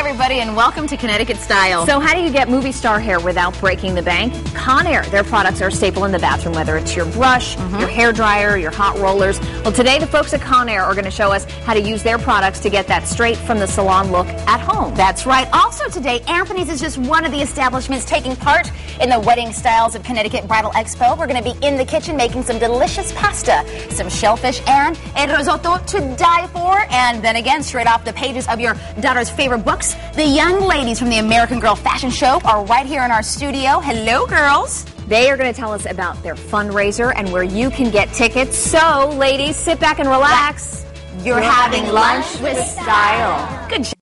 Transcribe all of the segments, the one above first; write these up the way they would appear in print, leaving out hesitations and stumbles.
everybody, and welcome to Connecticut Style. So how do you get movie star hair without breaking the bank? Conair. Their products are a staple in the bathroom, whether it's your brush, your hair dryer, your hot rollers. Well, today the folks at Conair are going to show us how to use their products to get that straight from the salon look at home. That's right. Also today, Anthony's is just one of the establishments taking part in the Wedding Styles of Connecticut Bridal Expo. We're going to be in the kitchen making some delicious pasta, some shellfish, and a risotto to die for. And then again, straight off the pages of your daughter's favorite books, the young ladies from the American Girl Fashion Show are right here in our studio. Hello, girls. They are going to tell us about their fundraiser and where you can get tickets. So, ladies, sit back and relax. You're having lunch with style. Good job.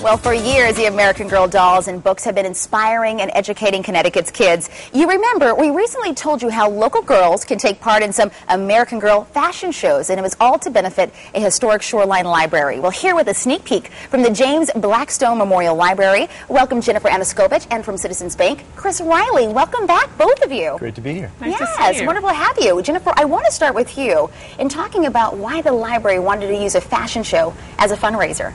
Well, for years, the American Girl dolls and books have been inspiring and educating Connecticut's kids. You remember, we recently told you how local girls can take part in some American Girl fashion shows, and it was all to benefit a historic shoreline library. Well, here with a sneak peek from the James Blackstone Memorial Library, welcome Jennifer Anaskobich, and from Citizens Bank, Chris Riley. Welcome back, both of you. Great to be here. Nice to see you. Wonderful to have you. Jennifer, I want to start with you in talking about why the library wanted to use a fashion show as a fundraiser.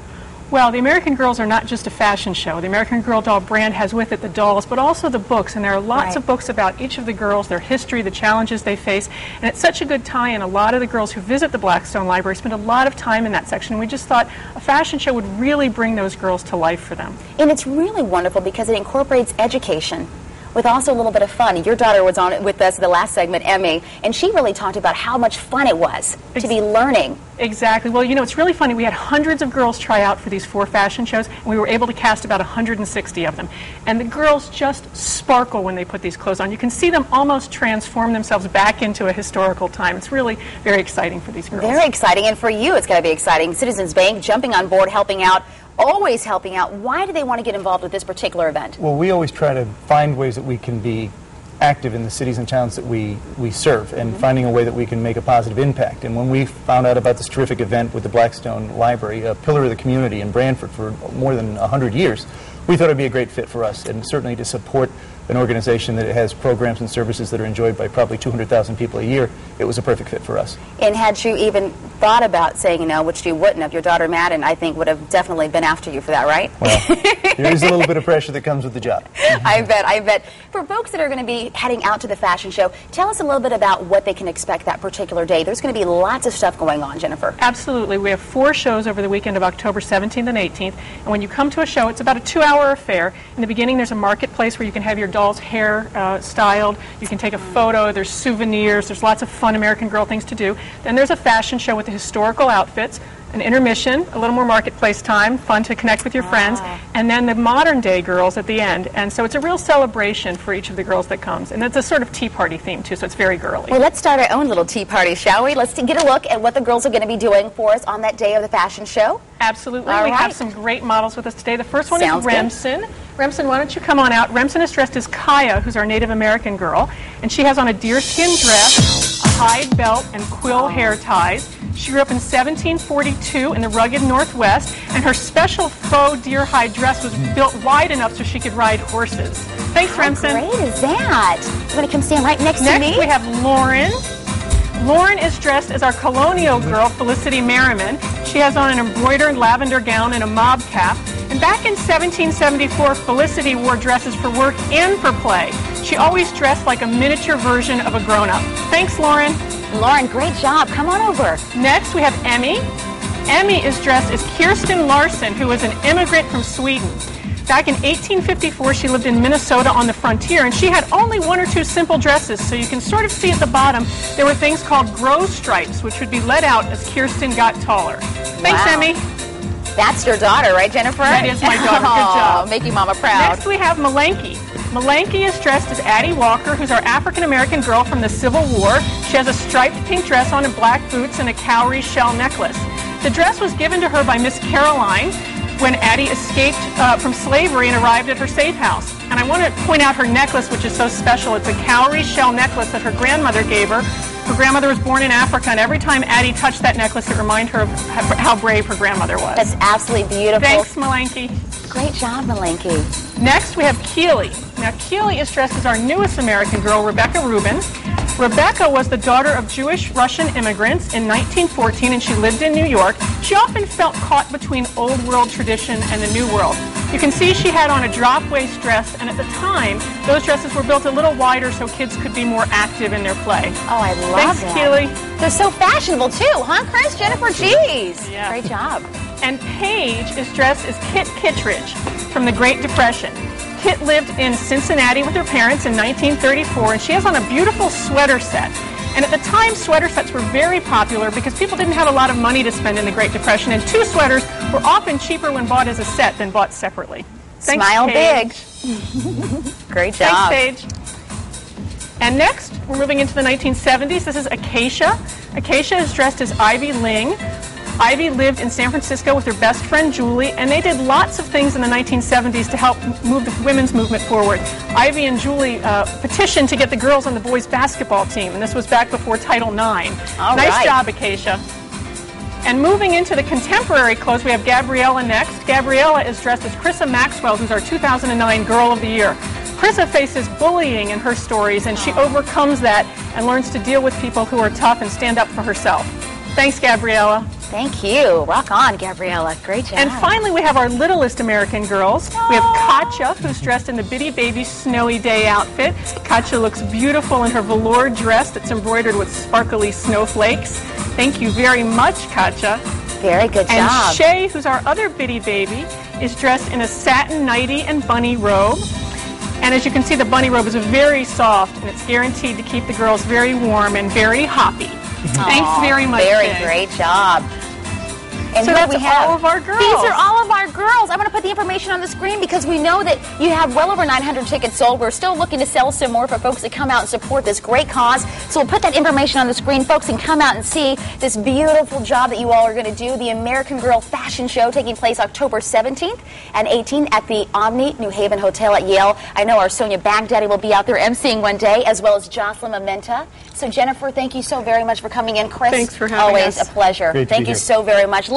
Well, the American Girls are not just a fashion show. The American Girl doll brand has with it the dolls, but also the books. And there are lots of books about each of the girls, their history, the challenges they face. And it's such a good tie-in. A lot of the girls who visit the Blackstone Library spend a lot of time in that section. We just thought a fashion show would really bring those girls to life for them. And it's really wonderful because it incorporates education with also a little bit of fun. Your daughter was on with us in the last segment, Emmy, and she really talked about how much fun it was to be learning. Exactly. Well, you know, it's really funny. We had hundreds of girls try out for these 4 fashion shows, and we were able to cast about 160 of them. And the girls just sparkle when they put these clothes on. You can see them almost transform themselves back into a historical time. It's really very exciting for these girls. Very exciting, and for you it's got to be exciting. Citizens Bank jumping on board, helping out, always helping out. Why do they want to get involved with this particular event? Well, we always try to find ways that we can be active in the cities and towns that we serve, and finding a way that we can make a positive impact. And when we found out about this terrific event with the Blackstone Library, a pillar of the community in Branford for more than 100 years, we thought it would be a great fit for us, and certainly to support an organization that has programs and services that are enjoyed by probably 200,000 people a year, it was a perfect fit for us. And had you even thought about saying no, which you wouldn't have, your daughter Madden, I think, would have definitely been after you for that, right? Well, there is a little bit of pressure that comes with the job. I bet. For folks that are going to be heading out to the fashion show, tell us a little bit about what they can expect that particular day. There's going to be lots of stuff going on, Jennifer. Absolutely. We have 4 shows over the weekend of October 17th and 18th. And when you come to a show, it's about a 2-hour affair. In the beginning, there's a marketplace where you can have your doll's hair styled. You can take a photo. There's souvenirs. There's lots of fun American Girl things to do. Then there's a fashion show with the historical outfits, an intermission, a little more marketplace time, fun to connect with your friends, and then the modern day girls at the end. And so it's a real celebration for each of the girls that comes. And it's a sort of tea party theme, too, so it's very girly. Well, let's start our own little tea party, shall we? Let's get a look at what the girls are going to be doing for us on that day of the fashion show. Absolutely. We have some great models with us today. The first one is Ramson. Remsen, why don't you come on out? Remsen is dressed as Kaya, who's our Native American girl, and she has on a deerskin dress, a hide belt, and quill hair ties. She grew up in 1742 in the rugged Northwest, and her special faux deer hide dress was built wide enough so she could ride horses. Thanks, Remsen. How great is that? You want to come stand right next to me? Next, we have Lauren. Lauren is dressed as our colonial girl, Felicity Merriman. She has on an embroidered lavender gown and a mob cap. And back in 1774, Felicity wore dresses for work and for play. She always dressed like a miniature version of a grown-up. Thanks, Lauren. Lauren, great job. Come on over. Next, we have Emmy. Emmy is dressed as Kirsten Larson, who was an immigrant from Sweden. Back in 1854, she lived in Minnesota on the frontier, and she had only 1 or 2 simple dresses. So you can sort of see at the bottom, there were things called grow stripes, which would be let out as Kirsten got taller. Thanks, Emmy. That's your daughter, right, Jennifer? That is my daughter. Good job. Making Mama proud. Next, we have Malenki. Malenki is dressed as Addie Walker, who's our African-American girl from the Civil War. She has a striped pink dress on and black boots and a cowrie shell necklace. The dress was given to her by Miss Caroline when Addie escaped from slavery and arrived at her safe house. And I want to point out her necklace, which is so special. It's a cowrie shell necklace that her grandmother gave her. Her grandmother was born in Africa, and every time Addie touched that necklace, it reminded her of how brave her grandmother was. That's absolutely beautiful. Thanks, Malenki. Great job, Malenki. Next, we have Keely. Now, Keely is dressed as our newest American girl, Rebecca Ruben. Rebecca was the daughter of Jewish Russian immigrants in 1914, and she lived in New York. She often felt caught between old world tradition and the new world. You can see she had on a drop-waist dress, and at the time, those dresses were built a little wider so kids could be more active in their play. Oh, I love Thanks, Keely. They're so fashionable, too, huh, Chris? Jennifer, geez. Yeah. Great job. And Paige is dressed as Kit Kittredge from the Great Depression. Kit lived in Cincinnati with her parents in 1934, and she has on a beautiful sweater set. And at the time, sweater sets were very popular because people didn't have a lot of money to spend in the Great Depression, and 2 sweaters were often cheaper when bought as a set than bought separately. Thanks, Smile Paige. big. Great job. Thanks, Paige. And next, we're moving into the 1970s. This is Acacia. Acacia is dressed as Ivy Ling. Ivy lived in San Francisco with her best friend Julie, and they did lots of things in the 1970s to help move the women's movement forward. Ivy and Julie petitioned to get the girls on the boys' basketball team, and this was back before Title IX. Nice job, Acacia. And moving into the contemporary clothes, we have Gabriela next. Gabriela is dressed as Chrissa Maxwell, who's our 2009 Girl of the Year. Chrissa faces bullying in her stories, and she overcomes that and learns to deal with people who are tough and stand up for herself. Thanks, Gabriela. Thank you. Rock on, Gabriela. Great job. And finally, we have our littlest American girls. We have Katja, who's dressed in the Bitty Baby Snowy Day outfit. Katja looks beautiful in her velour dress that's embroidered with sparkly snowflakes. Thank you very much, Katja. Very good job. And Shay, who's our other Bitty Baby, is dressed in a satin nightie and bunny robe. And as you can see, the bunny robe is very soft, and it's guaranteed to keep the girls very warm and very hoppy. Thanks very much, Very Shay. great job. And So here that's we have all of our girls. These are all of our girls. I'm going to put the information on the screen because we know that you have well over 900 tickets sold. We're still looking to sell some more for folks that come out and support this great cause. So we'll put that information on the screen. Folks can come out and see this beautiful job that you all are going to do. The American Girl Fashion Show taking place October 17th and 18th at the Omni New Haven Hotel at Yale. I know our Sonia Baghdadi will be out there emceeing one day, as well as Jocelyn Mementa. So Jennifer, thank you so very much for coming in. Chris, Thanks for having always us. a pleasure. Great to Thank be you here. so very much.